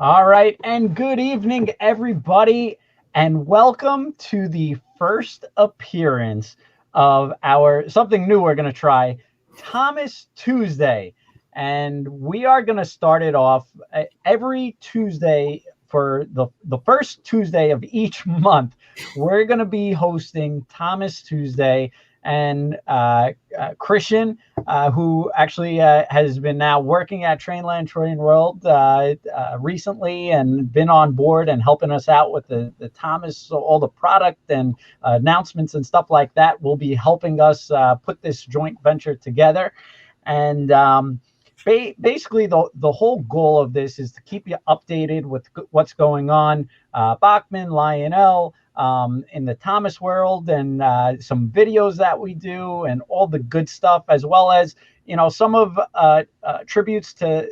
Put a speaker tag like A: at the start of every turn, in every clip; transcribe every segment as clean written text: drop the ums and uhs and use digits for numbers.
A: All right, and good evening, everybody, and welcome to the first appearance of our something new we're going to try, Thomas Tuesday. And we are going to start it off every Tuesday for the first Tuesday of each month. We're going to be hosting Thomas Tuesday. And Christian, who actually has been now working at Trainland Train World recently and been on board and helping us out with the Thomas, so all the product and announcements and stuff like that, will be helping us put this joint venture together. And basically, the whole goal of this is to keep you updated with what's going on. Bachmann, Lionel, in the Thomas world, and some videos that we do and all the good stuff, as well as, you know, some of tributes to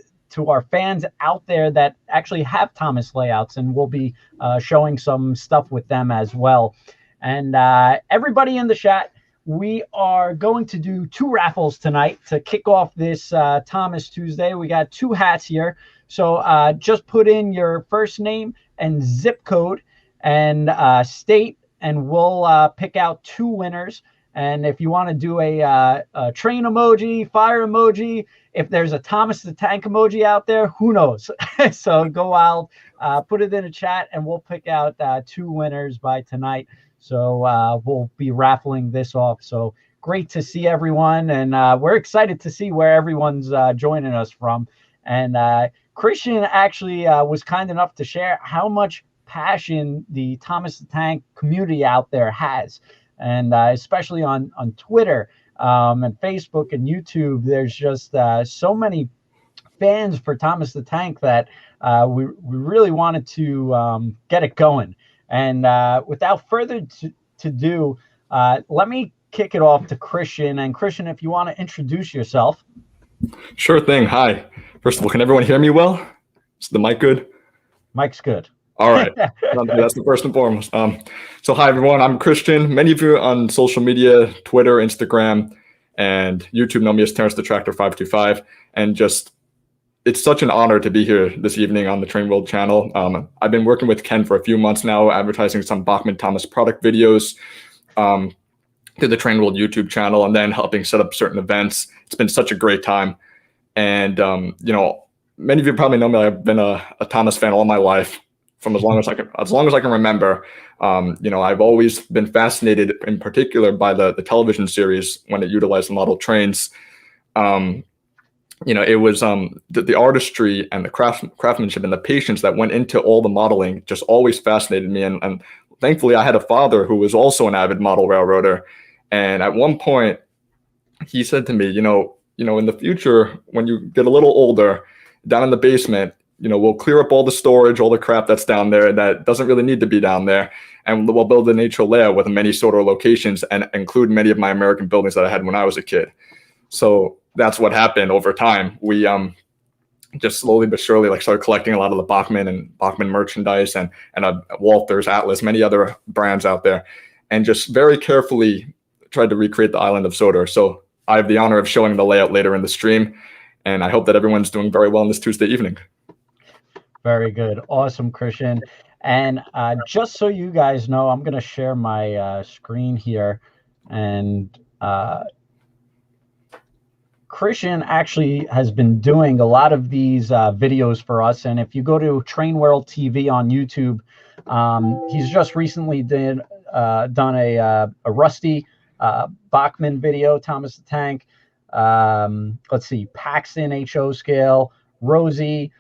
A: our fans out there that actually have Thomas layouts, and we'll be showing some stuff with them as well. And everybody in the chat, we are going to do 2 raffles tonight to kick off this Thomas Tuesday. We got 2 hats here. So just put in your first name and zip code and state, and we'll pick out 2 winners. And if you want to do a train emoji, fire emoji, if there's a Thomas the Tank emoji out there, who knows? So go wild, put it in a chat, and we'll pick out 2 winners by tonight. So we'll be raffling this off. So great to see everyone, and we're excited to see where everyone's joining us from. And Christian actually was kind enough to share how much passion the Thomas the Tank community out there has, and especially on Twitter and Facebook and YouTube. There's just so many fans for Thomas the Tank that we really wanted to get it going. And without further ado, let me kick it off to Christian. And Christian, if you want to introduce yourself.
B: Sure thing. Hi. First of all, can everyone hear me well? Is the mic good?
A: Mic's good.
B: All right. That's the first and foremost. So hi, everyone. I'm Christian. Many of you on social media, Twitter, Instagram, and YouTube know me as Terrence the Tractor 525. And just, it's such an honor to be here this evening on the Train World channel. I've been working with Ken for a few months now, advertising some Bachmann Thomas product videos to the Train World YouTube channel, and then helping set up certain events. It's been such a great time. And, you know, many of you probably know me. I've been a Thomas fan all my life, from as long as I can remember. You know, I've always been fascinated, in particular, by the television series when it utilized the model trains. You know, it was the artistry and the craftsmanship and the patience that went into all the modeling just always fascinated me. And thankfully, I had a father who was also an avid model railroader. And at one point, he said to me, you know, in the future, when you get a little older, down in the basement, you know, we'll clear up all the storage, all the crap that's down there that doesn't really need to be down there. And we'll build a nature layout with many sort of locations and include many of my American buildings that I had when I was a kid. So that's what happened over time. We just slowly but surely started collecting a lot of the Bachmann merchandise and Walther's, Atlas, many other brands out there, and just very carefully tried to recreate the island of Sodor. So I have the honor of showing the layout later in the stream, and I hope that everyone's doing very well on this Tuesday evening.
A: Very good. Awesome, Christian. And just so you guys know, I'm going to share my screen here. And Christian actually has been doing a lot of these videos for us. And if you go to Train World TV on YouTube, he's just recently done a Rusty Bachmann video, Thomas the Tank. Let's see, Paxton HO scale, Rosie,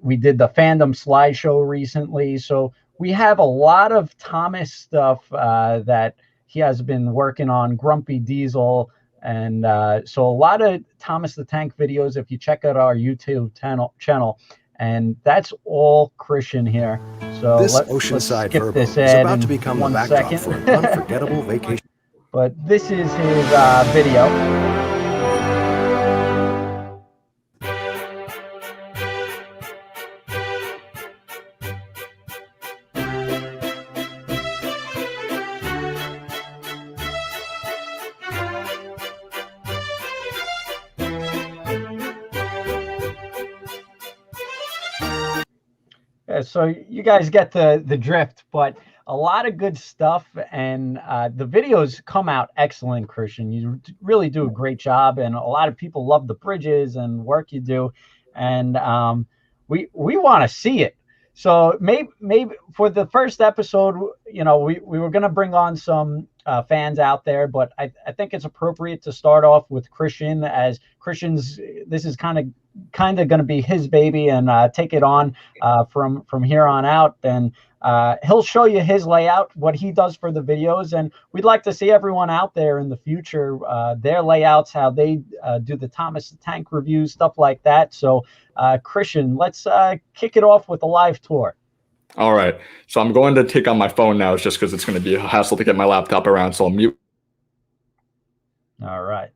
A: we did the fandom slideshow recently. So we have a lot of Thomas stuff that he has been working on, Grumpy Diesel. And so a lot of Thomas the Tank videos, if you check out our YouTube channel, and that's all Christian here. So
C: This
A: let's
C: oceanside
A: skip
C: verbo
A: this
C: is
A: ad
C: about
A: in
C: to become the
A: 1
C: backdrop
A: second.
C: for an unforgettable vacation.
A: But this is his video. So you guys get the drift, but a lot of good stuff, and the videos come out excellent, Christian. You really do a great job, and a lot of people love the bridges and work you do, and we want to see it. So maybe for the first episode, we were gonna bring on some fans out there, but I think it's appropriate to start off with Christian, as Christian's, this is kind of going to be his baby, and take it on from here on out. Then he'll show you his layout, what he does for the videos, and we'd like to see everyone out there in the future, their layouts, how they do the Thomas the Tank reviews, stuff like that. So Christian, let's kick it off with a live tour.
B: All right. So I'm going to take on my phone now, just because it's going to be a hassle to get my laptop around. So I'll mute.
A: All right.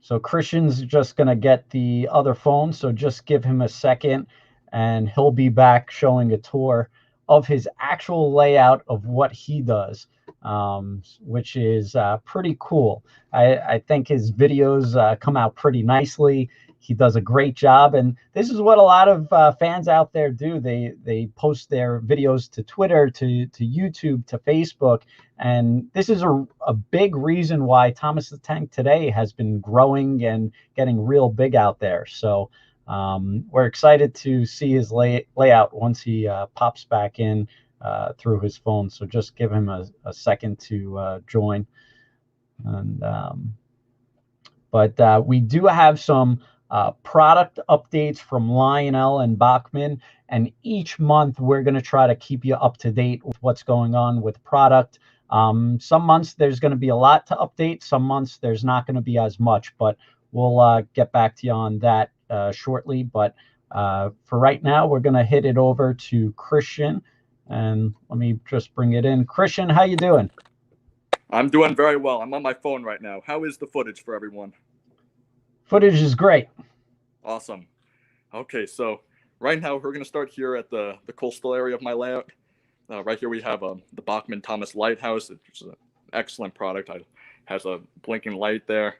A: So Christian's just going to get the other phone. So just give him a second, and he'll be back showing a tour of his actual layout of what he does, which is pretty cool. I think his videos come out pretty nicely. He does a great job, and this is what a lot of fans out there do. They post their videos to Twitter, to YouTube, to Facebook, and this is a big reason why Thomas the Tank Today has been growing and getting real big out there. So we're excited to see his layout once he pops back in through his phone. So just give him a second to join. And but we do have some product updates from Lionel and Bachmann, and each month we're going to try to keep you up to date with what's going on with product. Some months there's going to be a lot to update, some months there's not going to be as much, but we'll get back to you on that shortly. But for right now, we're going to hit it over to Christian, and let me just bring it in. Christian, how you doing?
B: I'm doing very well. I'm on my phone right now. How is the footage for everyone?
A: Footage is great.
B: Awesome. Okay, so right now we're going to start here at the coastal area of my layout. Right here we have the Bachmann Thomas Lighthouse, which is an excellent product. It has a blinking light there.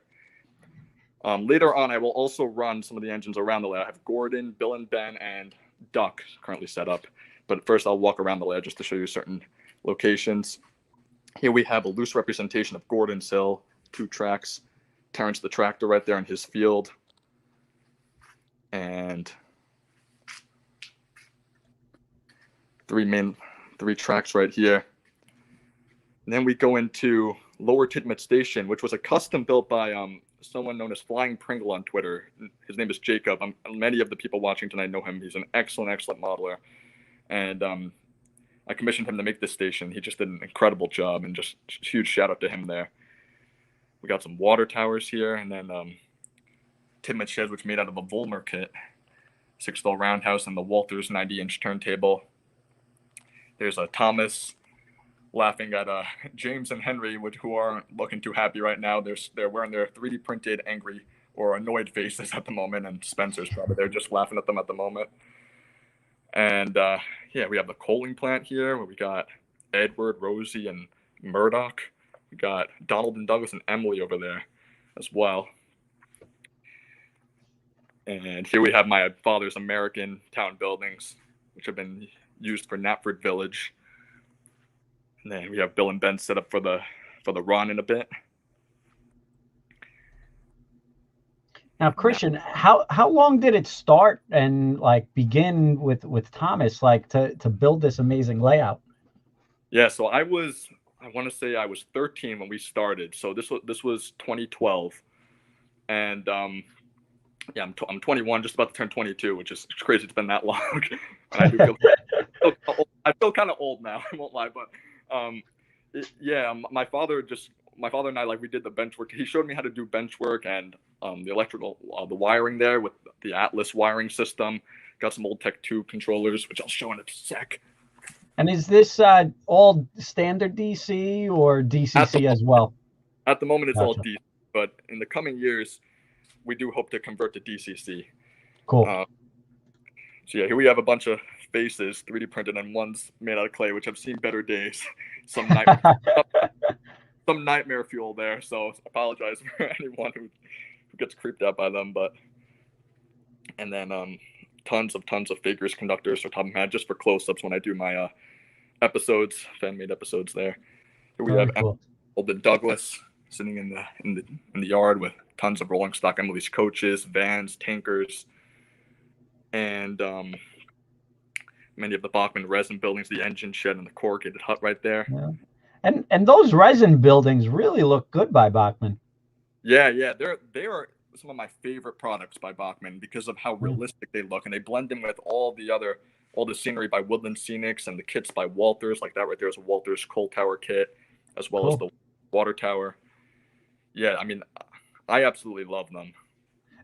B: Later on, I will also run some of the engines around the layout. I have Gordon, Bill and Ben, and Duck currently set up. But first, I'll walk around the layout just to show you certain locations. Here we have a loose representation of Gordon's Hill, 2 tracks, Terrence the tractor right there in his field, and 3 tracks right here. And then we go into Lower Tidmouth Station, which was a custom built by someone known as Flying Pringle on Twitter. His name is Jacob. Many of the people watching tonight know him. He's an excellent modeler. And I commissioned him to make this station. He just did an incredible job, and just huge shout out to him there. We got some water towers here, and then Tidmouth sheds, which made out of a Volmer kit, 6-stall roundhouse, and the Walters 90-inch turntable. There's a Thomas laughing at James and Henry, who aren't looking too happy right now. They're wearing their 3D printed angry or annoyed faces at the moment, and Spencer's probably there just laughing at them at the moment. And yeah, we have the coaling plant here, where we got Edward, Rosie, and Murdoch. We got Donald and Douglas and Emily over there as well. And here we have my father's American town buildings, which have been used for Knapford Village. And then we have Bill and Ben set up for the run in a bit.
A: Now, Christian, how long did it start and begin with Thomas, to build this amazing layout?
B: Yeah, so I want to say I was 13 when we started. So this was 2012, and Yeah, I'm 21, just about to turn 22, which is crazy. It's been that long. And I do I feel kind of old now. I won't lie, but my father and I, like, we did the bench work. He showed me how to do bench work and the electrical, the wiring there with the Atlas wiring system. Got some old Tech 2 controllers, which I'll show in a sec.
A: And is this all standard DC or DCC as well?
B: At the moment, it's all
A: Gotcha.
B: DC, but in the coming years, we do hope to convert to DCC.
A: Cool.
B: So yeah, here we have a bunch of faces, 3D printed, and one's made out of clay, which have seen better days. Some nightmare fuel there. So I apologize for anyone who gets creeped out by them. And then tons of figures, conductors for top of my head, just for close-ups when I do my episodes, fan-made episodes there. Here we
A: Very
B: have
A: cool.
B: Alden Douglas sitting in the yard with tons of rolling stock Emily's coaches, vans, tankers, and many of the Bachmann resin buildings, the engine shed, and the corrugated hut right there.
A: Yeah. And those resin buildings really look good by Bachmann.
B: Yeah, they are some of my favorite products by Bachmann because of how realistic they look, and they blend in with all the scenery by Woodland Scenics and the kits by Walters. Like that right there is a Walters Coal Tower kit, as well as the water tower. Yeah, I mean, I absolutely love them.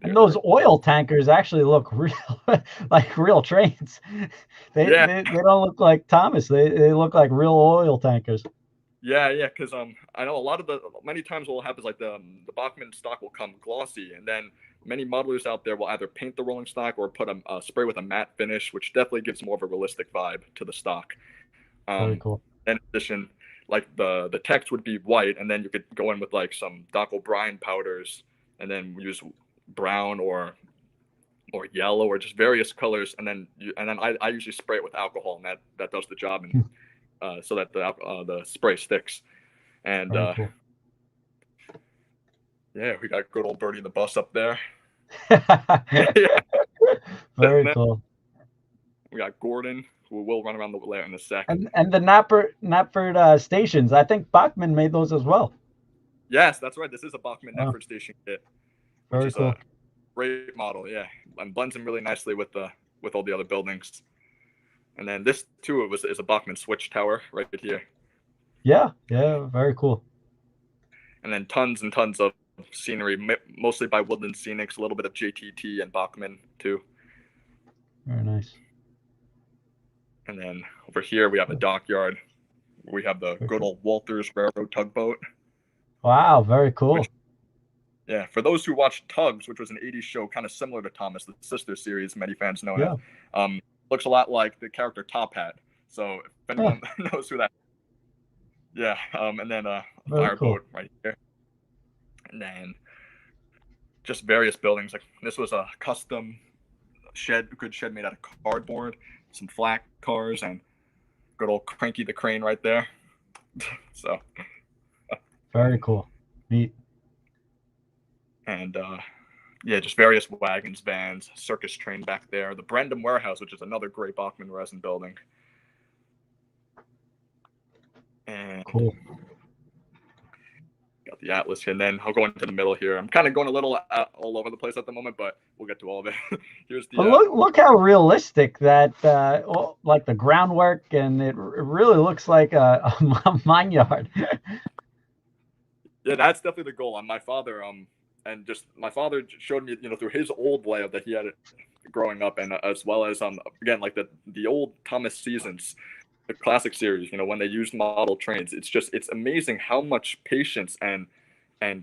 A: And those oil tankers actually look real, like real trains. They don't look like Thomas. They look like real oil tankers.
B: Yeah, because I know many times what will happen is like the Bachmann stock will come glossy, and then many modelers out there will either paint the rolling stock or put a spray with a matte finish, which definitely gives more of a realistic vibe to the stock.
A: Very cool.
B: In addition, like the text would be white, and then you could go in with like some Doc O'Brien powders, and then use brown or yellow or just various colors, and then I usually spray it with alcohol, and that does the job, and so that the spray sticks. And
A: cool.
B: Yeah, we got good old Birdie the bus up there.
A: Very cool.
B: We got Gordon, who will run around the layout in a second.
A: And the Knapford stations, I think Bachmann made those as well.
B: Yes, that's right. This is a Bachmann Knapford station kit, which
A: Very
B: is
A: cool.
B: a great model. Yeah, and blends in really nicely with all the other buildings. And then this too, is a Bachmann switch tower right here.
A: Yeah, very cool.
B: And then tons and tons of scenery, mostly by Woodland Scenics, a little bit of JTT and Bachmann too.
A: Very nice.
B: And then over here we have a dockyard. We have the good old Walters Railroad tugboat.
A: Wow, very cool.
B: Yeah, for those who watched Tugs, which was an 80s show kind of similar to Thomas, the sister series, many fans know it. Looks a lot like the character Top Hat. So if anyone knows who that is. Yeah, and then a fireboat right here. And then just various buildings. Like this was a custom good shed made out of cardboard, some flat cars, and good old Cranky the Crane right there. So
A: very cool. Neat.
B: And just various wagons, vans, circus train back there. The Brendam Warehouse, which is another great Bachmann resin building. And
A: cool.
B: Got the Atlas here, and then I'll go into the middle here. I'm kind of going a little all over the place at the moment, but we'll get to all of it. Here's the.
A: Look how realistic that, like the groundwork, and it really looks like a mine yard.
B: Yeah, that's definitely the goal. On my father, and just my father showed me, through his old layout that he had growing up, and as well as again, like the old Thomas Seasons, the classic series, when they used model trains. It's amazing how much patience and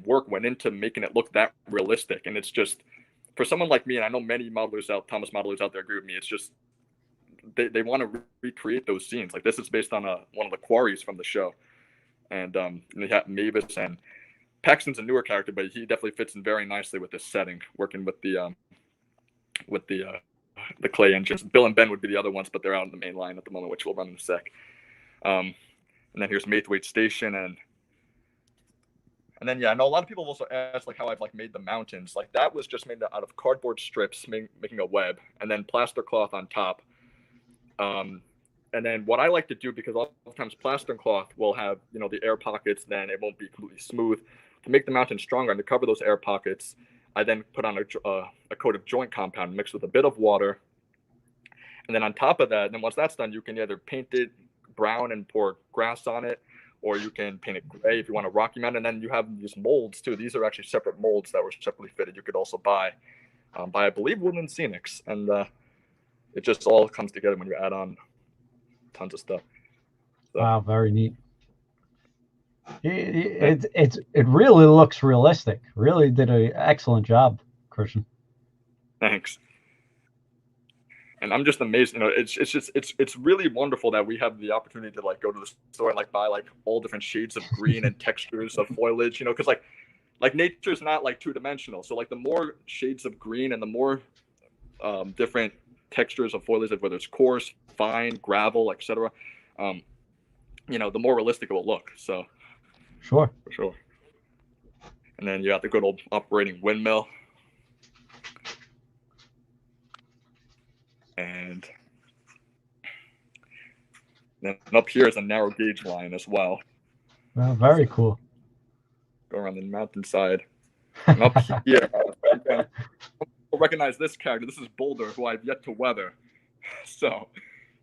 B: work went into making it look that realistic. And it's just, for someone like me, and I know many Thomas modelers out there agree with me, it's just they want to recreate those scenes. Like this is based on one of the quarries from the show, and they have Mavis, and Paxton's a newer character, but he definitely fits in very nicely with this setting, working with the clay engines. Bill and Ben would be the other ones, but they're out on the main line at the moment, which we'll run in a sec. And then here's Maithwaite Station, and then I know a lot of people have also asked like how I've made the mountains. Like that was just made out of cardboard strips, making a web, and then plaster cloth on top. And then what I like to do, because oftentimes plaster cloth will have the air pockets, then it won't be completely smooth. To make the mountain stronger and to cover those air pockets, I then put on a coat of joint compound mixed with a bit of water. And then on top of that, then once that's done, you can either paint it brown and pour grass on it, or you can paint it gray if you want a Rocky Mountain. And then you have these molds too. These are actually separate molds that were separately fitted. You could also buy, I believe, Woodland Scenics. And it just all comes together when you add on tons of stuff. So.
A: Wow, very neat. It really looks realistic. Really did an excellent job, Christian.
B: Thanks. And I'm just amazed. You know, it's really wonderful that we have the opportunity to like go to the store and like buy like all different shades of green and textures of foliage. You know, because like nature is not like 2-dimensional. So like the more shades of green and the more different textures of foliage, whether it's coarse, fine, gravel, etc. You know, the more realistic it will look. So.
A: Sure.
B: For sure. And then you got the good old operating windmill. And then up here is a narrow gauge line as well.
A: Well, very cool.
B: Go around the mountainside. And up here, you'll recognize this character. This is Boulder, who I've yet to weather. So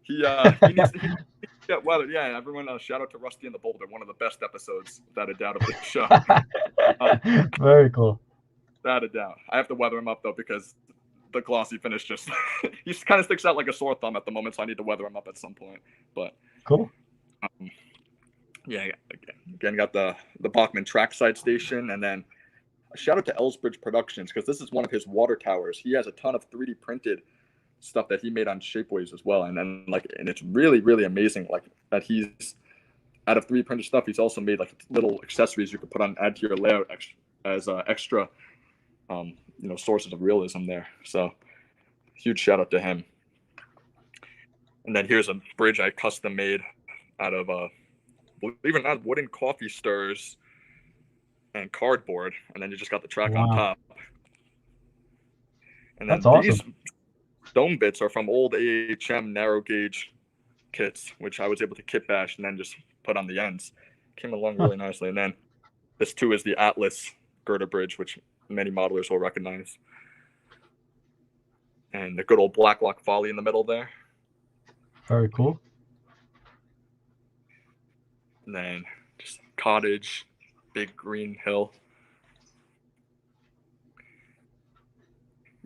B: he needs to get weathered. Yeah, everyone, shout out to Rusty and the Boulder, one of the best episodes, without a doubt, of the show.
A: Very cool.
B: Without a doubt. I have to weather him up, though, because the glossy finish just he kind of sticks out like a sore thumb at the moment, so I need to weather him up at some point. But
A: cool.
B: Yeah, again, got the Bachmann trackside station, and then a shout out to Ellsbridge Productions, because this is one of his water towers. He has a ton of 3D printed stuff that he made on Shapeways as well, and it's really, really amazing, like that he's out of 3D printed stuff. He's also made like little accessories you could put on, add to your layout as extra sources of realism there. So huge shout out to him. And then here's a bridge I custom made out of believe it or not, wooden coffee stirs and cardboard, and then you just got the track on top. And then
A: that's awesome.
B: These dome bits are from old AHM narrow gauge kits, which I was able to kit bash and then just put on the ends. Came along really nicely. And then this too is the Atlas girder bridge, which many modelers will recognize. And the good old Blacklock Folly in the middle there.
A: Very cool.
B: And then just cottage, big green hill.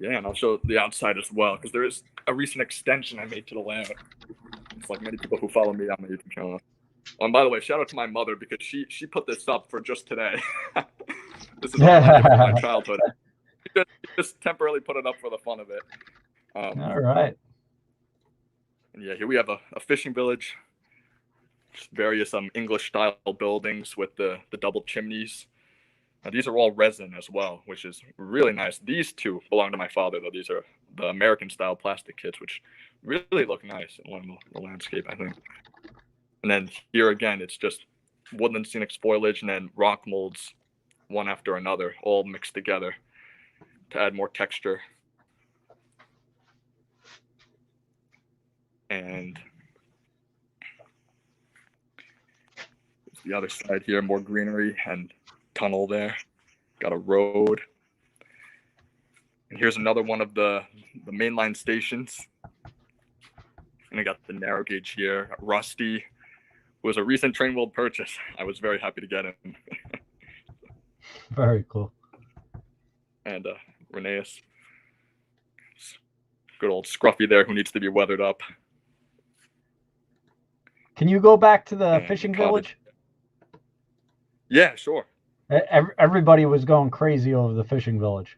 B: Yeah, and I'll show the outside as well, because there is a recent extension I made to the layout. It's like many people who follow me on my YouTube channel. And by the way, shout out to my mother, because she put this up for just today. This is from my childhood. She just temporarily put it up for the fun of it.
A: All right.
B: And yeah, here we have a fishing village. Just various English style buildings with the double chimneys. Now, these are all resin as well, which is really nice. These two belong to my father, though. These are the American style plastic kits, which really look nice along the landscape, I think. And then here again, it's just Woodland Scenics foliage and then rock molds, one after another, all mixed together to add more texture. And the other side here, more greenery and tunnel there. Got a road. And here's another one of the mainline stations. And I got the narrow gauge here. Rusty, who was a recent Train World purchase. I was very happy to get him.
A: Very cool.
B: And Rheneas. Good old Scruffy there, who needs to be weathered up.
A: Can you go back to the fishing village?
B: Yeah, sure.
A: Everybody was going crazy over the fishing village.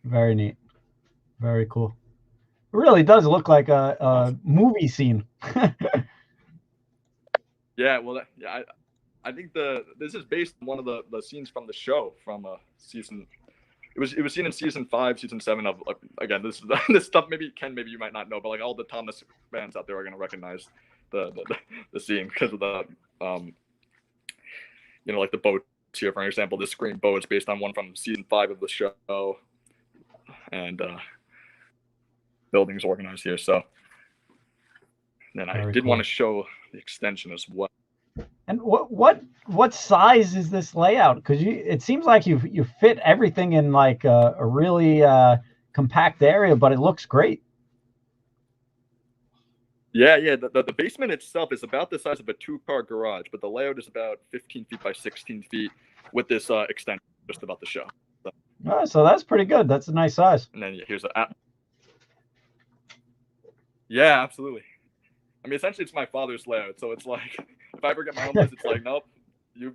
A: Very neat. Very cool. It really does look like a movie scene.
B: Yeah, well, I think this is based on one of the scenes from the show from season. It was seen in season 5, season 7 of again. This stuff maybe you might not know, but like all the Thomas fans out there are gonna recognize the scene because of the like the boats here, for example. This green boat is based on one from season 5 of the show, and buildings organized here. So And then I
A: Very
B: did
A: cool.
B: want to show the extension as well.
A: And what size is this layout? Because it seems like you fit everything in like a really compact area, but it looks great.
B: Yeah. The basement itself is about the size of a 2-car garage, but the layout is about 15 feet by 16 feet with this extension just about to show.
A: Oh, so that's pretty good. That's a nice size.
B: And then here's a. Yeah, absolutely. I mean, essentially, it's my father's layout, so it's like if I ever get my own place, it's like, nope, you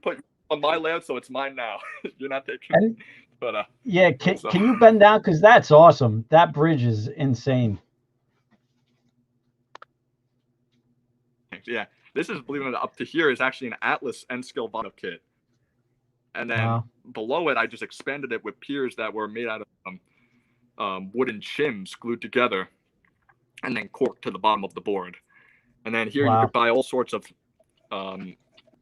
B: put on my layout, so it's mine now. You're not taking it. But
A: yeah, can you bend down? Because that's awesome. That bridge is insane.
B: Yeah, this is, believe it or not, up to here is actually an Atlas N-scale bottom kit, and then below it, I just expanded it with piers that were made out of wooden shims glued together, and then corked to the bottom of the board. And then here you could buy all sorts of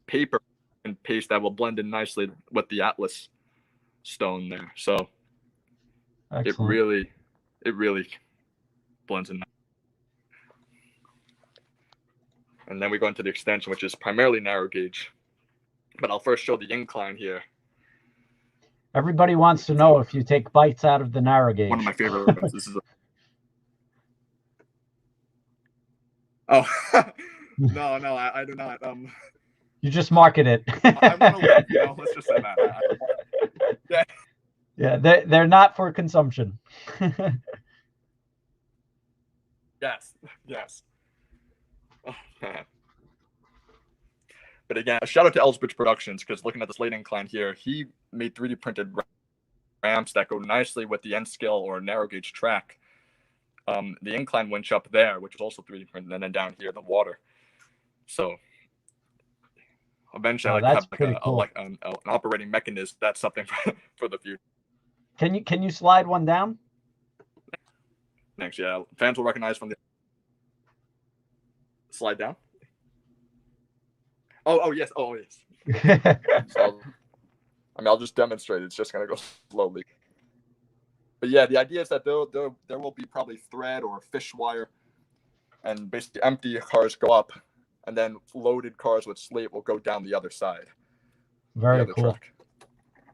B: paper and paste that will blend in nicely with the Atlas stone there. So
A: Excellent.
B: it really blends in. And then we go into the extension, which is primarily narrow gauge. But I'll first show the incline here.
A: Everybody wants to know if you take bites out of the narrow gauge.
B: One of my favorites. This is Oh no, I do not.
A: You just market it.
B: I want to live, let's just say that.
A: Yeah, they're not for consumption.
B: Yes. Oh, man. But again, a shout out to Elsbridge Productions, because looking at this late incline here, he made 3D printed ramps that go nicely with the N scale or narrow gauge track. The incline winch up there, which is also 3D printed, and then down here the water. So eventually, I like to have an operating mechanism. That's something for the future.
A: Can you slide one down?
B: Thanks. Yeah, fans will recognize from the slide down. Oh yes. So, I'll just demonstrate. It's just gonna go slowly. But yeah, the idea is that there will be probably thread or fish wire, and basically empty cars go up, and then loaded cars with slate will go down the other side.
A: Very cool.
B: Track.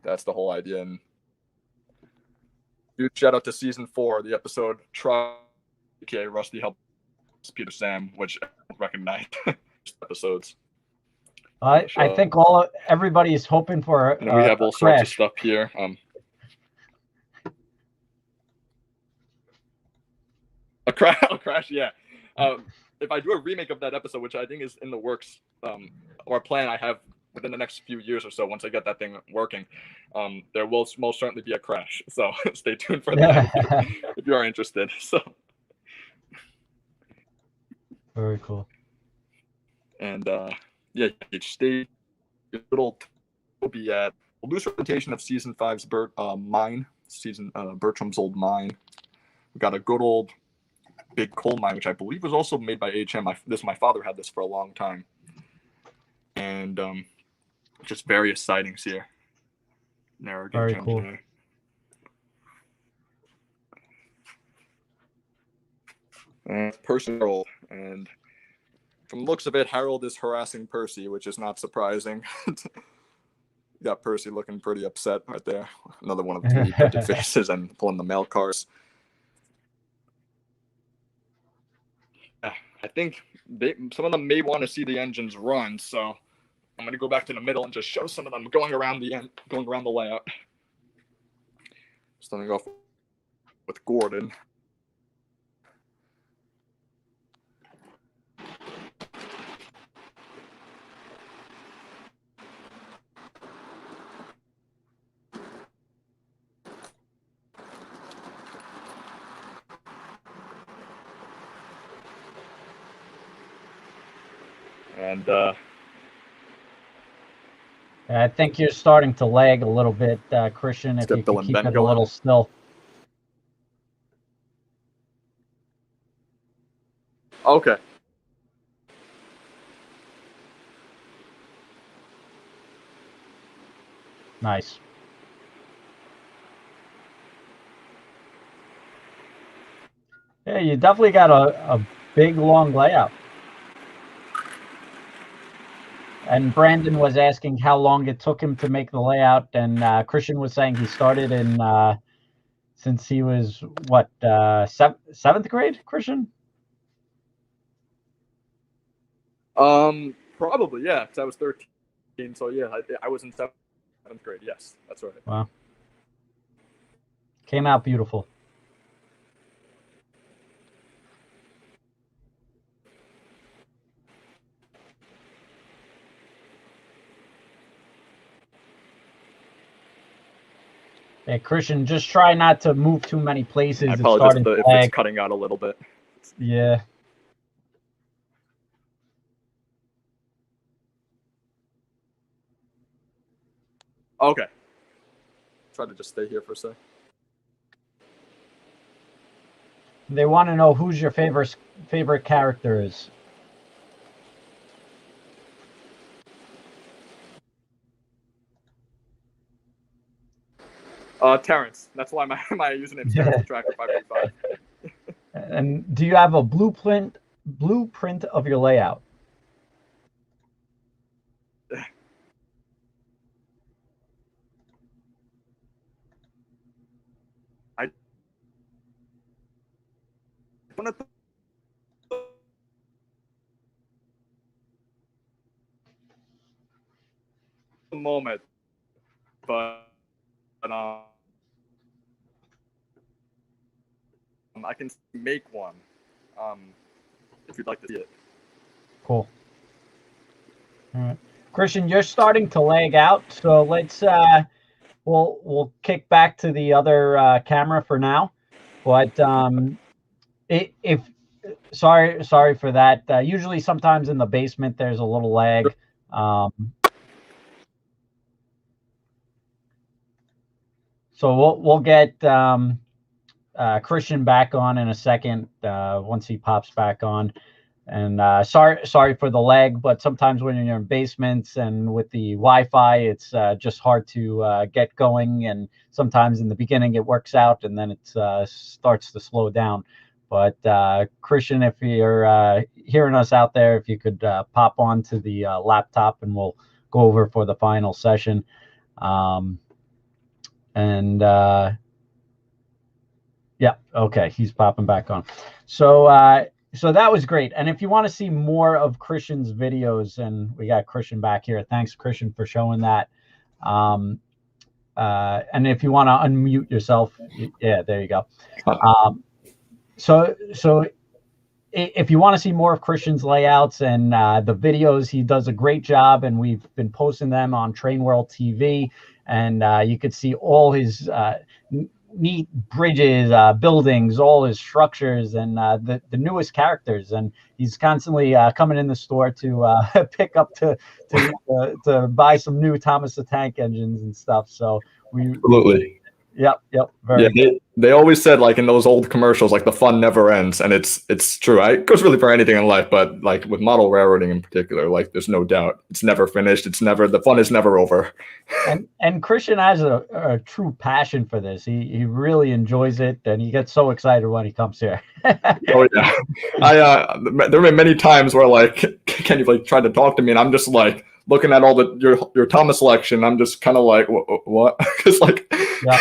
B: That's the whole idea. And huge shout out to season 4, the episode Try, aka Rusty helps Peter Sam, which I don't recognize episodes.
A: I think everybody is hoping for.
B: And we have all sorts of stuff here. A crash, yeah. If I do a remake of that episode, which I think is in the works, or a plan I have within the next few years or so, once I get that thing working, there will most certainly be a crash. So stay tuned for that if you are interested. So
A: very cool.
B: And yeah, each stage, it'll be at a loose representation of season 5's Bertram's old mine. We got a good old big coal mine, which I believe was also made by HM. My father had this for a long time, and just various sightings here. Narrow gauge
A: very
B: cool. And Percy Harold, and from the looks of it, Harold is harassing Percy, which is not surprising. You got Percy looking pretty upset right there. Another one of the 3D printed faces and pulling the mail cars. I think some of them may want to see the engines run, so I'm going to go back to the middle and just show some of them going around the layout. Starting off with Gordon. And
A: I think you're starting to lag a little bit, Christian, if you can keep it a little still.
B: Okay.
A: Nice. Yeah, you definitely got a Big long layout. And Brandon was asking how long it took him to make the layout, and Christian was saying he started in since he was what seventh grade. Christian.
B: Probably, yeah, because I was 13, so yeah, I was in 7th grade. Yes, that's right.
A: Wow. Came out beautiful. Hey, Christian, just try not to move too many places.
B: I apologize if it's cutting out a little bit.
A: Yeah.
B: Okay. Try to just stay here for a sec.
A: They want to know who's your favorite character is.
B: Terrence. That's why my username is Terrence the Tracker 535.
A: And do you have a blueprint of your layout?
B: I don't at the moment, but I can make one if you'd like to see it.
A: Cool. All right, Christian, you're starting to lag out, so let's we'll kick back to the other camera for now. But if sorry for that. Usually, sometimes in the basement there's a little lag. So we'll get Christian back on in a second once he pops back on. And sorry for the lag, but sometimes when you're in basements and with the Wi-Fi, it's just hard to get going. And sometimes in the beginning it works out, and then it starts to slow down. But Christian, if you're hearing us out there, if you could pop onto the laptop, and we'll go over for the final session. Yeah, okay, he's popping back on. So so that was great. And if you want to see more of Christian's videos, and we got Christian back here. Thanks, Christian, for showing that. And if you want to unmute yourself, yeah, there you go. So if you want to see more of Christian's layouts and the videos, he does a great job, and we've been posting them on Train World TV, and you could see all his neat bridges, buildings, all his structures, and the newest characters. And he's constantly coming in the store to pick up to buy some new Thomas the Tank engines and stuff. So
B: absolutely.
A: Yep. Very
B: good. They always said, like in those old commercials, like the fun never ends, and it's true. It goes really for anything in life, but like with model railroading in particular, like there's no doubt it's never finished. The fun is never over.
A: And Christian has a true passion for this. He really enjoys it, and he gets so excited when he comes here.
B: Oh yeah, there have been many times where like Kenny like tried to talk to me, and I'm just like looking at all your Thomas selection. I'm just kind of like what? Because like.
A: Yeah.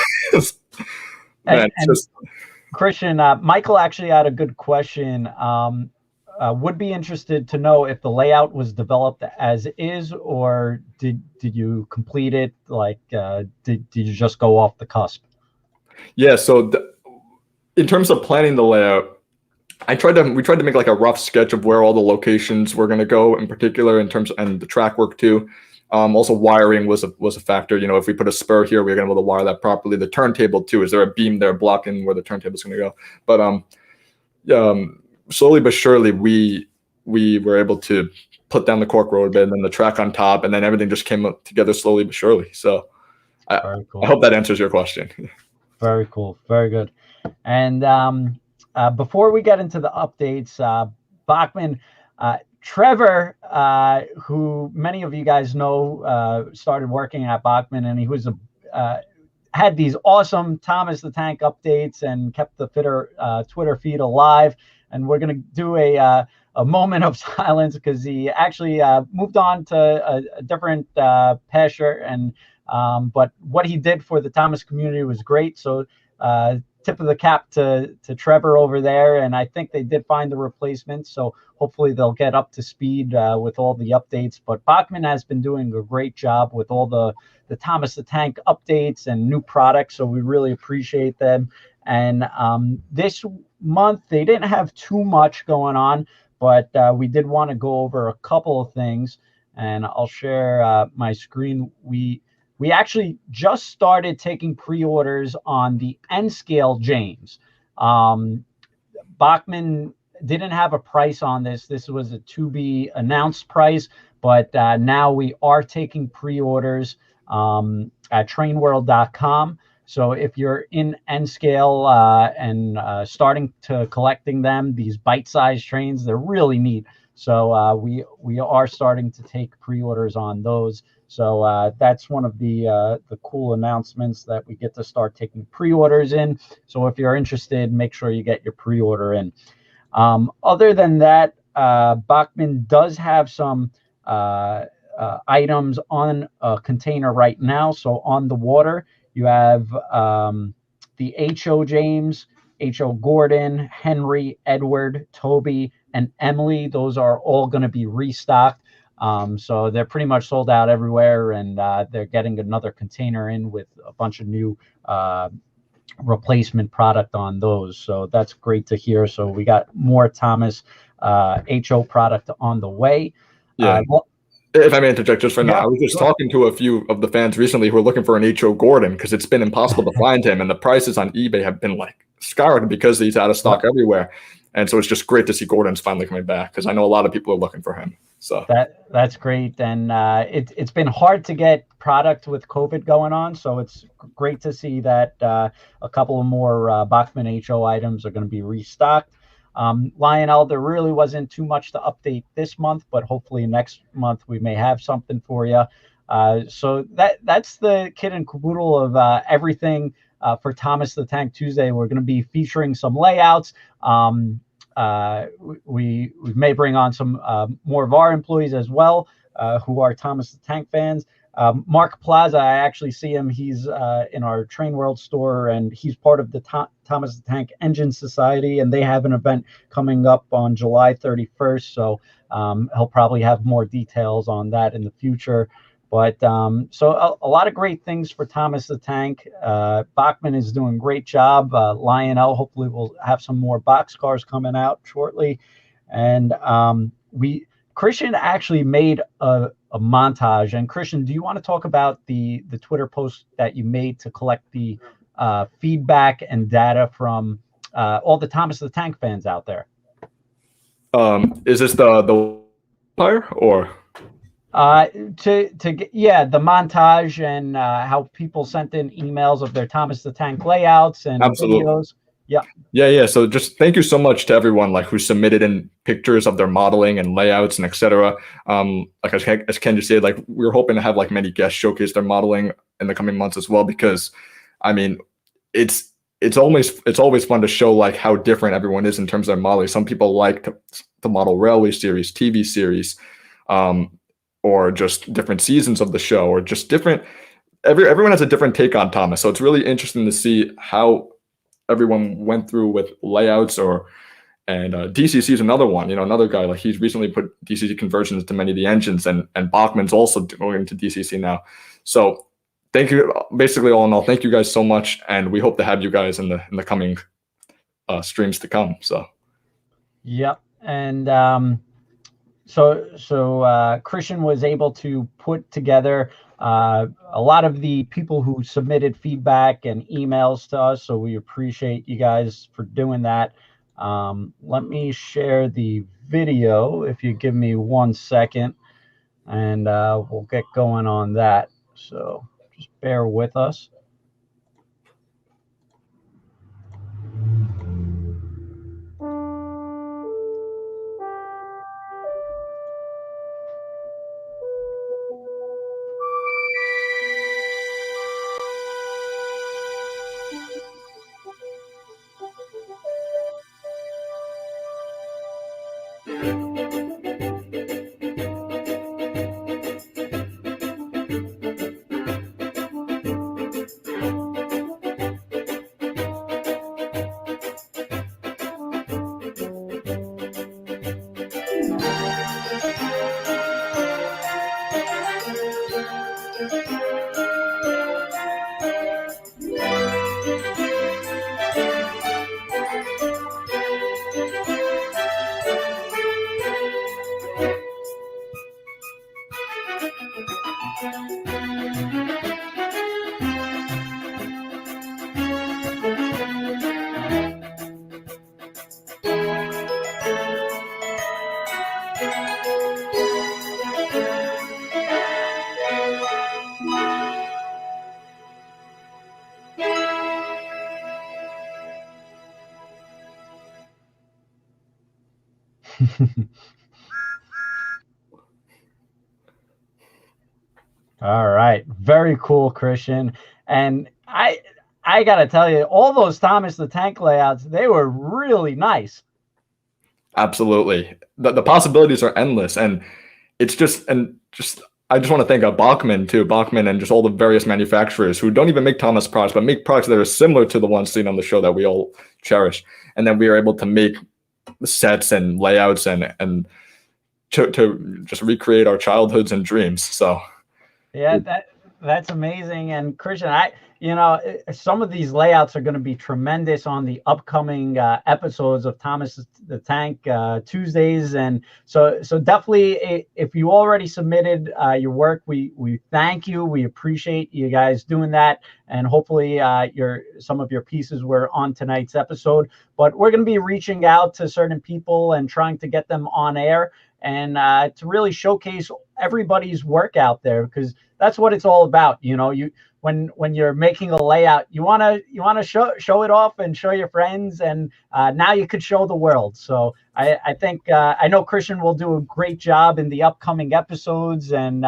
A: And Christian, Michael actually had a good question. Would be interested to know if the layout was developed as is, or did you complete it? Like, did you just go off the cusp?
B: Yeah. So in terms of planning the layout, we tried to make like a rough sketch of where all the locations were going to go, in particular in terms, and the track work too. Also, wiring was a factor. You know, if we put a spur here, we're going to be able to wire that properly. The turntable too. Is there a beam there blocking where the turntable is going to go? But slowly but surely, we were able to put down the cork road bed and then the track on top, and then everything just came up together slowly but surely. So, cool. I hope that answers your question.
A: Very cool. Very good. And before we get into the updates, Bachmann. Trevor, who many of you guys know, started working at Bachmann, and he was had these awesome Thomas the Tank updates and kept the Twitter feed alive. and we're going to do a moment of silence because he actually moved on to a different pasture, and but what he did for the Thomas community was great. So tip of the cap to Trevor over there, and I think they did find the replacement. So hopefully they'll get up to speed with all the updates. But Bachmann has been doing a great job with all the Thomas the Tank updates and new products. So we really appreciate them. And this month they didn't have too much going on, but we did want to go over a couple of things. And I'll share my screen. We actually just started taking pre-orders on the N-Scale James. Bachmann didn't have a price on this. This was a to be announced price, but now we are taking pre-orders at trainworld.com. So if you're in N-Scale and starting to collecting them, these bite-sized trains, they're really neat. So we are starting to take pre-orders on those. So that's one of the cool announcements that we get to start taking pre-orders in. So if you're interested, make sure you get your pre-order in. Other than that, Bachmann does have some items on a container right now. So on the water, you have the H.O. James, H.O. Gordon, Henry, Edward, Toby, and Emily. Those are all going to be restocked. So they're pretty much sold out everywhere, and they're getting another container in with a bunch of new replacement product on those. So that's great to hear. So we got more Thomas HO product on the way.
B: Yeah. If I may interject just for now, I was just talking to a few of the fans recently who are looking for an H.O. Gordon because it's been impossible to find him, and the prices on eBay have been like skyrocketing because he's out of stock everywhere. And so it's just great to see Gordon's finally coming back because I know a lot of people are looking for him. So
A: that's great, and it's been hard to get product with COVID going on, so it's great to see that a couple of more Bachmann HO items are going to be restocked. Lionel, there really wasn't too much to update this month, but hopefully next month we may have something for you. So that's the kit and caboodle of everything for Thomas the Tank Tuesday. We're going to be featuring some layouts. We may bring on some more of our employees as well, who are Thomas the Tank fans. Mark Plaza, I actually see him. He's in our Train World store, and he's part of the Thomas the Tank Engine Society, and they have an event coming up on July 31st. So he'll probably have more details on that in the future. But so a lot of great things for Thomas the Tank. Bachmann is doing a great job. Lionel, hopefully we'll have some more boxcars coming out shortly. And Christian actually made a montage. And Christian, do you want to talk about the Twitter post that you made to collect the feedback and data from all the Thomas the Tank fans out there?
B: Is this the Empire or?
A: To get, the montage and how people sent in emails of their Thomas the Tank layouts and videos.
B: Yeah. So just thank you so much to everyone who submitted in pictures of their modeling and layouts and etc. As Ken just said, we're hoping to have many guests showcase their modeling in the coming months as well, because I mean it's always fun to show how different everyone is in terms of their modeling. Some people like to model railway series, TV series, or just different seasons of the show, or just different. Everyone has a different take on Thomas, so it's really interesting to see how everyone went through with layouts. And DCC is another one. Another guy he's recently put DCC conversions to many of the engines, and Bachmann's also going to DCC now. So thank you. Basically, all in all, thank you guys so much, and we hope to have you guys in the coming streams to come. So.
A: Yep, and. So Christian was able to put together a lot of the people who submitted feedback and emails to us. So we appreciate you guys for doing that. Let me share the video if you give me 1 second, and we'll get going on that. So just bear with us. All right. Very cool, Christian. And I gotta tell you, all those Thomas the Tank layouts, they were really nice.
B: Absolutely. The possibilities are endless. And it's just, I just want to thank Bachmann too, Bachmann and just all the various manufacturers who don't even make Thomas products, but make products that are similar to the ones seen on the show that we all cherish. And then we are able to make sets and layouts and to just recreate our childhoods and dreams. So
A: Yeah, that's amazing. And Christian, some of these layouts are going to be tremendous on the upcoming episodes of Thomas the Tank Tuesdays, and so definitely, if you already submitted your work, we thank you. We appreciate you guys doing that, and hopefully, some of your pieces were on tonight's episode. But we're going to be reaching out to certain people and trying to get them on air, and to really showcase everybody's work out there, because that's what it's all about. When you're making a layout, you want to show it off and show your friends, and now you could show the world. So I think I know Christian will do a great job in the upcoming episodes, and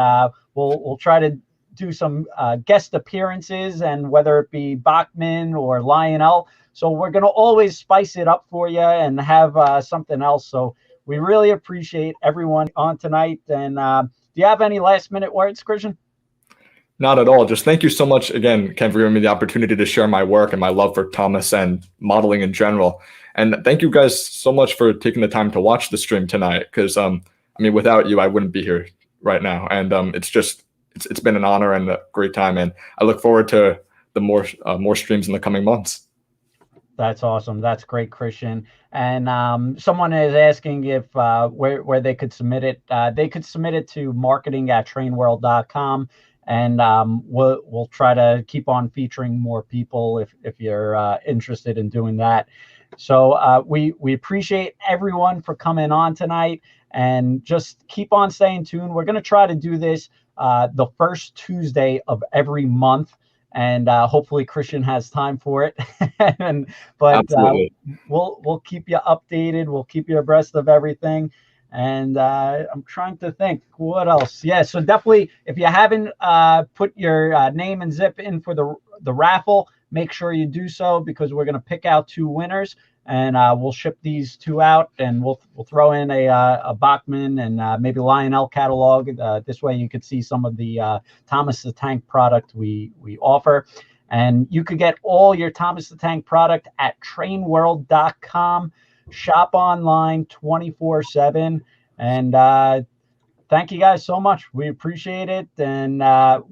A: we'll try to do some guest appearances, and whether it be Bachmann or Lionel. So we're going to always spice it up for you and have something else. So we really appreciate everyone on tonight. And do you have any last minute words, Christian?
B: Not at all. Just thank you so much again, Ken, for giving me the opportunity to share my work and my love for Thomas and modeling in general. And thank you guys so much for taking the time to watch the stream tonight, because without you, I wouldn't be here right now. And it's been an honor and a great time, and I look forward to the more streams in the coming months.
A: That's awesome. That's great, Christian. And someone is asking if where they could submit it. They could submit it to marketing@trainworld.com, and we'll try to keep on featuring more people if you're interested in doing that. So we appreciate everyone for coming on tonight, and just keep on staying tuned. We're going to try to do this the first Tuesday of every month. And hopefully Christian has time for it. But we'll keep you updated. We'll keep you abreast of everything. And I'm trying to think what else. Yeah, so definitely, if you haven't put your name and zip in for the raffle, make sure you do so, because we're going to pick out 2 winners, and we'll ship these 2 out, and we'll throw in a Bachmann and maybe Lionel catalog. This way you could see some of the Thomas the Tank product we offer. And you could get all your Thomas the Tank product at trainworld.com. Shop online 24/7. And thank you guys so much. We appreciate it. And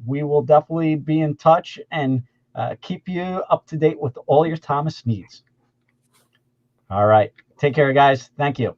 A: we will definitely be in touch and keep you up to date with all your Thomas needs. All right. Take care, guys. Thank you.